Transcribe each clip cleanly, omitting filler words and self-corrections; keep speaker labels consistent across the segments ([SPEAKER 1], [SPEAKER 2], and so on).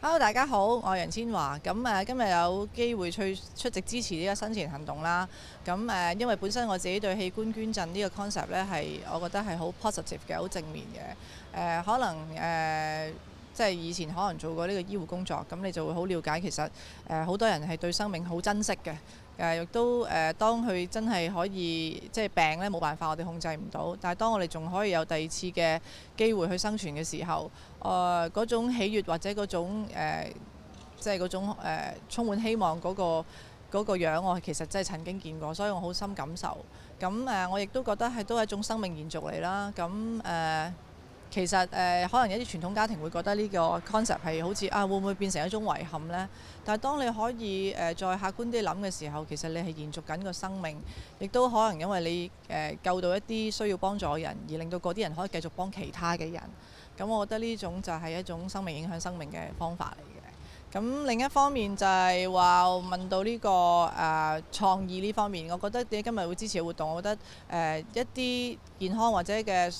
[SPEAKER 1] Hello，大家好，我係楊千嬅。今日有機會出席支持呢個生前行動啦。因為本身我自己對器官捐贈呢個 concept 呢，我覺得係好 positive 嘅，好正面嘅。可能即係以前可能做過呢個醫護工作，咁你就會好了解其實好多人係對生命好珍惜嘅。亦都當佢真係可以即係病呢，冇辦法，我哋控制唔到。但係當我哋仲可以有第二次嘅機會去生存嘅時候，嗰種喜悅或者嗰種即係嗰種充滿希望嗰個樣，我其實真係曾經見過，所以我好深感受。我亦都覺得都係一種生命延續嚟啦。其實可能有啲傳統家庭會覺得呢個 concept 係好似會唔會變成一種遺憾呢？但係當你可以再客觀啲諗嘅時候，其實你係延續緊個生命，亦都可能因為你救到一啲需要幫助嘅人，而令到嗰啲人可以繼續幫其他嘅人。咁我覺得呢種就係一種生命影響生命嘅方法嚟嘅。咁另一方面就係話問到呢個創意呢方面，我覺得你今日會支持嘅活動，我覺得一啲健康或者嘅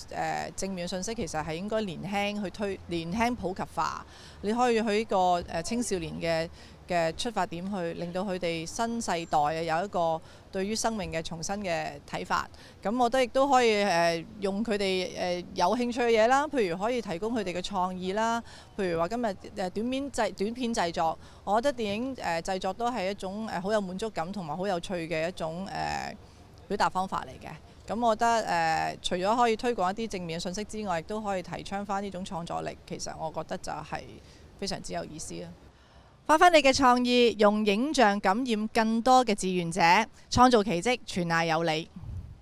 [SPEAKER 1] 正面信息其實係應該年輕普及化。你可以去呢個青少年嘅出發點去令到佢哋新世代有一個對於生命嘅重新嘅睇法。咁我覺得亦都可以用佢哋有興趣嘅嘢啦，譬如可以提供佢哋嘅創意啦。譬如話今日短片製作，我覺得電影製作都係一種好有滿足感同埋好有趣嘅一種表達方法嚟嘅。咁我覺得除咗可以推廣一啲正面嘅信息之外，亦都可以提倡翻呢種創作力。其實我覺得就係非常之有意思啦。發揮你嘅創意，用影像感染更多嘅志願者，創造奇蹟，全賴有你。